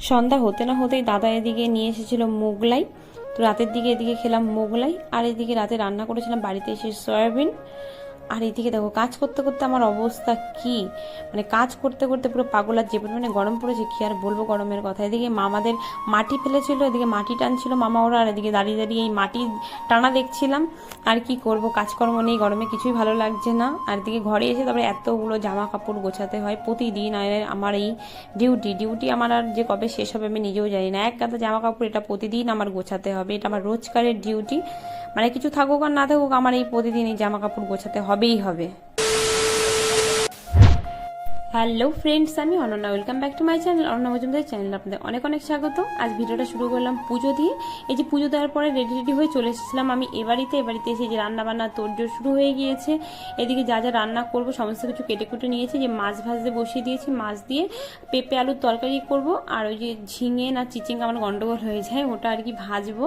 সন্ধ্যা হতে না হতেই দাদা এদিকে নিয়ে এসেছিল মোগলাই। তো রাতের দিকে এদিকে খেলাম মোগলাই, আর এদিকে রাতে রান্না করেছিলাম বাড়িতে এসে সয়াবিন। আর এদিকে দেখো কাজ করতে করতে আমার অবস্থা কি, মানে কাজ করতে করতে পুরো পাগল। আর যে পরিমাণে গরম পড়েছে কি আর বলবো গরমের কথা। এদিকে মামাদের মাটি ফেলেছিল, এদিকে মাটি টানছিল মামা ওরা, আর এদিকে দাঁড়িয়ে দাঁড়িয়ে এই মাটি টানা দেখছিলাম। আর কি করব, কাজকর্ম নেই, গরমে কিছুই ভালো লাগছে না। আর এদিকে ঘরে এসে তারপরে এতগুলো জামা কাপড় গোছাতে হয় প্রতিদিন। আর আমার এই ডিউটি আমার আর যে কবে শেষ হবে আমি নিজেও জানি না। এক গাদা জামা কাপড় এটা প্রতিদিন আমার গোছাতে হবে, এটা আমার রোজকারের ডিউটি। মানে কিছু থাকুক আর না থাকুক আমার এই প্রতিদিন এই জামা কাপড় গোছাতে হবেই হবে। হ্যালো ফ্রেন্ডস, আমি Ananya, welcome back to my channel Ananya Majumdar channel. আপনাদের অনেক অনেক স্বাগত। আজ ভিডিওটা শুরু করলাম পুজো দিয়ে। এই যে পুজো দেওয়ার পরে রেডি হয়ে চলে এসেছিলাম আমি এবাড়িতে এসে যে রান্না বান্না তোড়জোড় শুরু হয়ে গিয়েছে। এদিকে যা যা রান্না করব সমস্ত কিছু কেটে কুটে নিয়েছি, যে মাছ ভাজতে বসিয়ে দিয়েছি, মাছ দিয়ে পেঁপে আলুর তরকারি করব। আর ওই যে ঝিঙে না চিচিঙ্গা আমার গন্ডগোল হয়ে যায়, ওটা আর কি ভাজবো।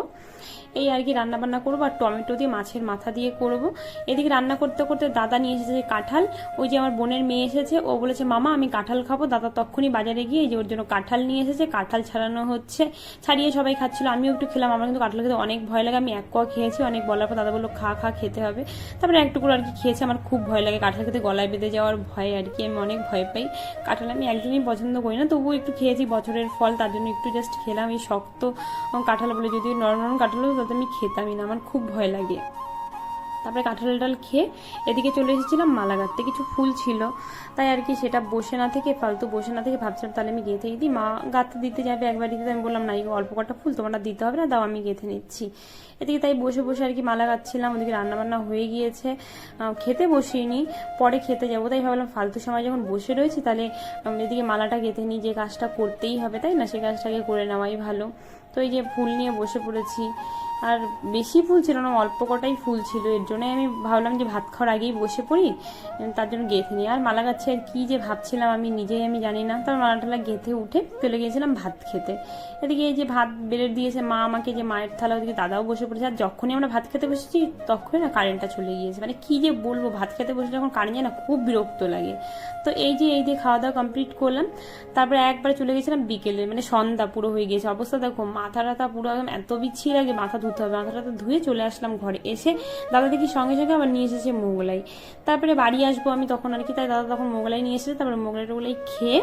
এই আর কি রান্না বান্না করবো, আর টমেটো দিয়ে মাছের মাথা দিয়ে করব। এদিকে রান্না করতে করতে দাদা নিয়ে এসেছে কাঁঠাল। ওই যে আমার বোনের মেয়ে এসেছে, ও বলেছে মামা আমি কাঁঠাল খাবো। দাদা তখনই বাজারে গিয়ে এই যে ওর জন্য কাঁঠাল নিয়ে এসেছে, কাঁঠাল ছাড়ানো হচ্ছে, ছাড়িয়ে সবাই খাচ্ছিল, আমিও একটু খেলাম। আমার কিন্তু কাঁঠাল খেতে অনেক ভয় লাগে, আমি এক কোয়া খেয়েছি, অনেক বলার পর দাদা বললো খা খা খেতে হবে, তারপরে একটু করে আর কি খেয়েছি। আমার খুব ভয় লাগে কাঁঠাল খেতে, গলায় বেঁধে যাওয়ার ভয় আর কি, আমি অনেক ভয় পাই কাঁঠাল, আমি একদমই পছন্দ করি না। তবুও একটু খেয়েছি, বছরের ফল, তার জন্য একটু জাস্ট খেলাম। এই শক্ত কাঁঠাল বলে, যদি নরম নরম কাঁঠাল হতো তাতে আমি খেতামই না, আমার খুব ভয় লাগে। তারপরে কাঁঠাল ডাল খেয়ে এদিকে চলে এসেছিলাম মালা গাঁথতে, কিছু ফুল ছিল তাই আর কি, সেটা বসে না থেকে ফালতু বসে না থেকে ভাবছিলাম তাহলে আমি গেঁথেই দিই। মা গাঁথতে দিতে যাবে একবার দিতে, আমি বললাম না, এই অল্প কটা ফুল তোমার দিতে হবে না, দাও আমি গেঁথে নিচ্ছি। এদিকে তাই বসে বসে আর কি মালা গাঁথছিলাম। ওদিকে রান্নাবান্না হয়ে গিয়েছে, খেতে বসিনি, পরে খেতে যাবো। তাই ভাবলাম ফালতু সময় যখন বসে রয়েছি তাহলে এদিকে মালাটা গেঁথে নিই, যে কাজটা করতেই হবে তাই না, সেই কাজটাকে করে নেওয়াই ভালো। তো এই যে ফুল নিয়ে বসে পড়েছি, আর বেশি ফুল ছিল না, অল্প কটাই ফুল ছিল, এর জন্যই আমি ভাবলাম যে ভাত খাওয়ার আগেই বসে পড়ি, তার জন্য গেঁথে নিই। আর মালা গাছে আর কী যে ভাবছিলাম আমি নিজেই আমি জানি না। তারপর মালাটালা গেঁথে উঠে চলে গিয়েছিলাম ভাত খেতে। এদিকে এই যে ভাত বেড়ে দিয়েছে মা আমাকে, যে মায়ের থালা, ওদিকে দাদাও বসে পড়েছে। আর যখনই আমরা ভাত খেতে বসেছি তখনই না কারেন্টটা চলে গিয়েছে, মানে কী যে বলবো, ভাত খেতে বসে যখন কারেন্ট যায় না খুব বিরক্ত লাগে। তো এই যে খাওয়া দাওয়া কমপ্লিট করলাম, তারপরে একবারে চলে গেছিলাম বিকেলে, মানে সন্ধ্যা পুরো হয়ে গিয়েছে। অবস্থা দেখো, মাথা টাথা পুরো একদম এত বিচ্ছি লাগে, মাথা ধুতে হবে, মাথাটা ধুয়ে চলে আসলাম ঘরে। এসে দাদা দেখি সঙ্গে সঙ্গে আবার নিয়ে এসেছে মোগলাই। তারপরে বাড়ি আসবো আমি তখন আর কি, তাই দাদা তখন মোগলাই নিয়ে এসেছে। তারপরে মোগলাই টোগলাই খেয়ে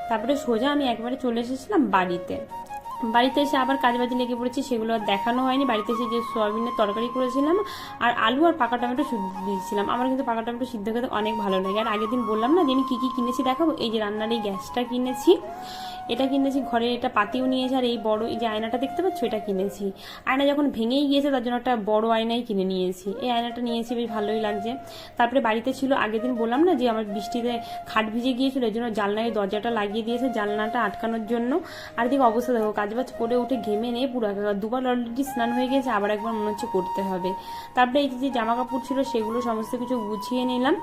তারপরে সোজা আমি একবারে চলে এসেছিলাম বাড়িতে এসে আবার কাজবাজি লেগে পড়েছি, সেগুলো আর দেখানো হয়নি। বাড়িতে এসে যে সোয়াবিনের তরকারি করেছিলাম, আর আলু আর পাকা টমেটো সিদ্ধ দিয়েছিলাম। আমার কিন্তু পাকা টমেটো সিদ্ধ খেতে অনেক ভালো লাগে। আর আগের দিন বললাম না যে আমি কী কী কিনেছি দেখাবো, এই যে রান্নার এই গ্যাসটা কিনেছি, এটা কিনেছি, ঘরে এটা পাতিও নিয়েছি, আর এই বড় এই যে আয়নাটা দেখতে পাচ্ছ এটা কিনেছি। আয়না যখন ভেঙেই গিয়েছে তার জন্য একটা বড় আয়নাই কিনে নিয়েছি, এই আয়নাটা নিয়েছি, বেশ ভালোই লাগছে। তারপরে বাড়িতে ছিল, আগের দিন বললাম না যে আমার বৃষ্টিতে খাট ভিজে গিয়েছিল, এর জন্য জানলায় দরজাটা লাগিয়ে দিয়েছে জানলাটা আটকানোর জন্য। আর দিকে অবস্থা দেখো, কাজবাজ করে উঠে ঘেমে নিয়ে পুরো দুবার অলরেডি স্নান হয়ে গিয়েছে, আবার একবার মনে হচ্ছে করতে হবে। তারপরে এই যে জামা কাপড় ছিল সেগুলো সমস্ত কিছু গুছিয়ে নিলাম।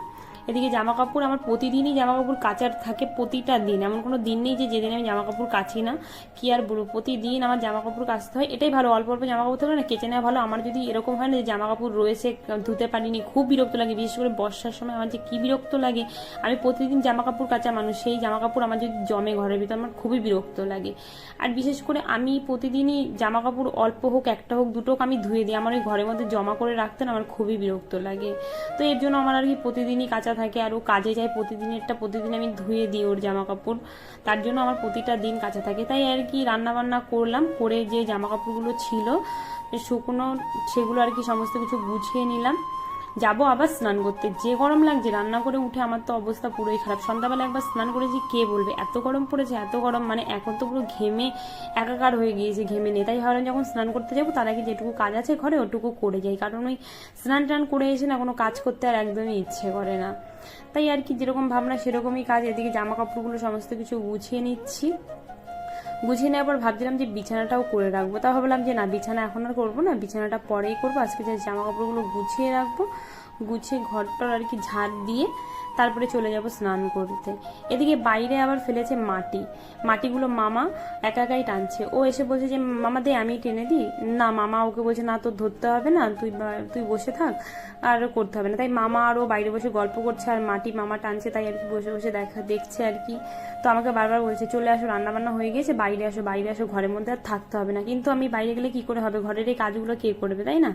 এদিকে জামা কাপড় আমার প্রতিদিনই জামা কাপড় কাচার থাকে, প্রতিটা দিন, এমন কোনো দিন নেই যে যেদিন আমি জামা কাপড় কাচি না। কি আর বলবো, প্রতিদিন আমার জামা কাপড় কাচতে হয়, এটাই ভালো। অল্প অল্প জামা কাপড় থাকলে না কেচে নেওয়া ভালো। আমার যদি এরকম হয় না যে জামা কাপড় রয়েছে ধুতে পারিনি, খুব বিরক্ত লাগে, বিশেষ করে বর্ষার সময় আমার যে কী বিরক্ত লাগে। আমি প্রতিদিন জামা কাপড় কাচা মানুষ, সেই জামা কাপড় আমার যদি জমে ঘরের ভিতর আমার খুবই বিরক্ত লাগে। আর বিশেষ করে আমি প্রতিদিনই জামা কাপড় অল্প হোক, একটা হোক, দুটো হোক, আমি ধুয়ে দিই। আমার ওই ঘরের মধ্যে জমা করে রাখতে না আমার খুবই বিরক্ত লাগে। তো এর জন্য আমার আর কি প্রতিদিনই কাচা থাকে। আর ও কাজে যায় প্রতিদিন আমি ধুয়ে দিই ওর জামা কাপড়, তার জন্য আমার প্রতিটা দিন কাচা থাকে। তাই আর কি রান্না বান্না করলাম, করে যে জামা কাপড়গুলো ছিল শুকনো সেগুলো আর কি সমস্ত কিছু গুছিয়ে নিলাম। যাবো আবার স্নান করতে, যে গরম লাগছে রান্না করে উঠে আমার তো অবস্থা পুরোই খারাপ। সন্ধ্যাবেলা একবার স্নান করেছি, কে বলবে এত গরম পড়েছে, এত গরম, মানে এখন তো পুরো ঘেমে একাকার হয়ে গিয়েছে, ঘেমে নেই। তাই ভাবলাম যখন স্নান করতে যাবো তার আগে যেটুকু কাজ আছে ঘরে ওটুকু করে যাই, কারণ ওই স্নান টান করে এসে না কোনো কাজ করতে আর একদমই ইচ্ছে করে না। তাই আর কি যেরকম ভাবনা সেরকমই কাজ। এদিকে জামা কাপড়গুলো সমস্ত কিছু গুছিয়ে নিচ্ছি, গুছিয়ে নেওয়ার পর ভাবছিলাম যে বিছানাটাও করে রাখবো। তা ভাবলাম যে না, বিছানা এখন আর করবো না, বিছানাটা পরেই করবো। আজকে যে জামা কাপড়গুলো গুছিয়ে রাখবো, গুছিয়ে ঘরটার আর কি ঝাড় দিয়ে তারপরে চলে যাব স্নান করতে। এদিকে বাইরে আবার ফেলেছে মাটিগুলো মামা একা একাই টানছে। ও এসে বলছে যে মামা দে আমি টেনে দিই, না মামা ওকে বলছে না তোর ধরতে হবে না, তুই বসে থাক আর করতে হবে না। তাই মামা আরও বাইরে বসে গল্প করছে আর মামা টানছে, তাই আর কি বসে বসে দেখছে আর কি। তো আমাকে বারবার বলছে চলে আসো, রান্নাবান্না হয়ে গেছে, বাইরে আসো, ঘরের মধ্যে আর থাকতে হবে না। কিন্তু আমি বাইরে গেলে কি করে হবে, ঘরের এই কাজগুলো কে করবে, তাই না?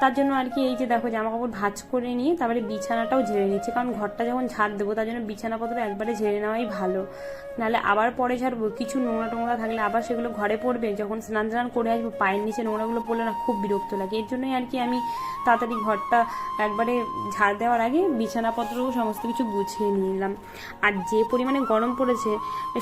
তার জন্য আর কি এই যে দেখো জামা কাপড় ভাঁজ করে নিয়ে তারপরে বিছানাটাও ঝেড়ে নিচ্ছে, কারণ ঘরটা যখন ঝাড় দেবো তার জন্য বিছানাপত্র একবারে ঝেড়ে নেওয়াই ভালো, নাহলে আবার পরে ঝাড়বো কিছু নোংরা টোংরা থাকলে আবার সেগুলো ঘরে পড়বে, যখন স্নান করে আসবো পায়ের নিচে নোংরাগুলো পড়লে না খুব বিরক্ত লাগে। এর জন্যই আর কি আমি তাড়াতাড়ি ঘরটা একবারে ঝাড় দেওয়ার আগে বিছানাপত্রও সমস্ত কিছু গুছিয়ে নিলাম। আর যে পরিমাণে গরম পড়েছে,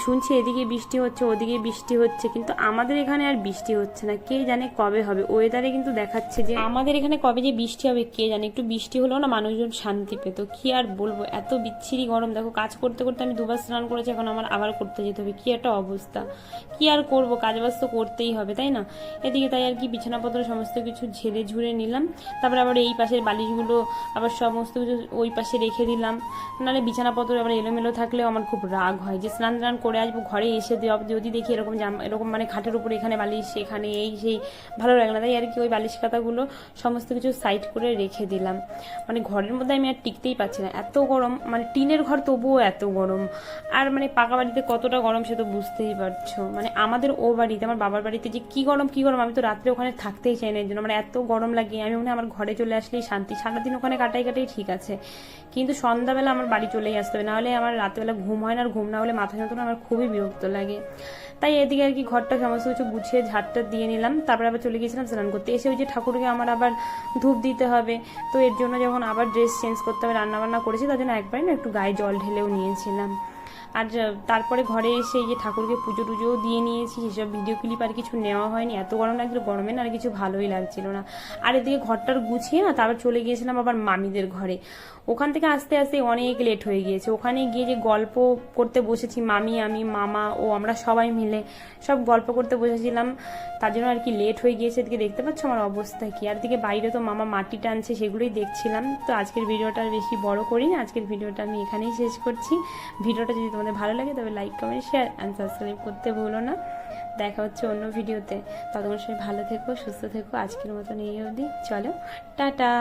শুনছি এদিকে বৃষ্টি হচ্ছে ওদিকে বৃষ্টি হচ্ছে, কিন্তু আমাদের এখানে আর বৃষ্টি হচ্ছে না, কে জানে কবে হবে। ওয়েদারে কিন্তু দেখাচ্ছে যে আমাদের এখানে কবে যে বৃষ্টি হবে কে জানে। একটু বৃষ্টি হলেও না মানুষজন শান্তি পেত, কি আর বলবো, এত বিচ্ছিরি গরম। দেখো কাজ করতে করতে আমি দুবার স্নান করেছি, এখন আমার আবার করতে যেতে হবে, কি একটা অবস্থা। কি আর করবো, কাজবাজ তো করতেই হবে, তাই না? এদিকে তাই আর কি বিছানাপত্র সমস্ত কিছু ঝুড়ে নিলাম, তারপরে আবার এই পাশের বালিশগুলো আবার সমস্ত কিছু ওই পাশে রেখে দিলাম, নাহলে বিছানাপত্র আবার এলোমেলো থাকলেও আমার খুব রাগ হয় যে স্নান করে আসবো, ঘরে এসে যদি দেখি এরকম মানে খাটের উপরে এখানে বালিশ এখানে এই সেই, ভালো লাগে না। তাই আর কি ওই বালিশ কাঁথাগুলো সমস্ত কিছু সাইড করে রেখে দিলাম। মানে ঘরের মধ্যে আমি আর টিকতেই পারছি না, এত গরম, মানে টিনের ঘর তবুও এত গরম। আর মানে পাকা বাড়িতে কতটা গরম সে তো বুঝতেই পারছো, মানে আমাদের ও বাড়িতে আমার বাবার বাড়িতে যে কি গরম, আমি তো রাত্রে ওখানে থাকতেই চাই না, এর জন্য মানে এত গরম লাগে। আমি মনে হয় আমার ঘরে চলে আসলেই শান্তি, সারাদিন ওখানে কাটাই ঠিক আছে, কিন্তু সন্ধ্যাবেলা আমার বাড়ি চলেই আসতে হবে, নাহলে আমার রাতেবেলা ঘুম হয় না, আর ঘুম না হলে মাথা যন্ত্রণা আমার খুবই বিরক্ত লাগে। তাই এদিকে আর কি ঘরটা সমস্ত কিছু গুছিয়ে ঝাড়টা দিয়ে নিলাম, তারপরে আবার চলে গিয়েছিলাম স্নান করতে। এসে ওই যে ঠাকুরকে আমার আবার ধূপ দিতে হবে, তো এর জন্য যখন আবার ড্রেস চেঞ্জ করতে হবে, রান্নাবান্না করেছি, তার জন্য একবারে না একটু গায়ে জল ঢেলেও নিয়েছিলাম। আর তারপরে ঘরে এসে এই যে ঠাকুরকে পুজো টুজোও দিয়ে নিয়েছি, সেসব ভিডিও ক্লিপ আর কিছু নেওয়া হয়নি, এত গরম লাগছিল, গরমে না আর কিছু ভালোই লাগছিল না। আর এদিকে ঘরটার গুছিয়ে না তারপর চলে গিয়েছিলাম আবার মামিদের ঘরে। ওখান থেকে আস্তে আস্তে অনেক লেট হয়ে গিয়েছে, ওখানে গিয়ে যে গল্প করতে বসেছি মামি আমি মামা ও আমরা সবাই মিলে সব গল্প করতে বসেছিলাম, তার জন্য আর কি লেট হয়ে গিয়েছে। এদিকে দেখতে পাচ্ছ আমার অবস্থা কি, আর দিকে বাইরে তো মামা মাটি টানছে সেগুলোই দেখছিলাম। তো আজকের ভিডিওটা আর বেশি বড় করি না, আজকের ভিডিওটা আমি এখানেই শেষ করছি। ভিডিওটা যদি তোমাদের ভালো লাগে তবে like comment share and subscribe করতে ভুলো না। দেখা হচ্ছে অন্য ভিডিওতে, ততক্ষণ সবাই ভালো থেকো সুস্থ থেকো, আজকের মতন এই অবধি, চলো টাটা।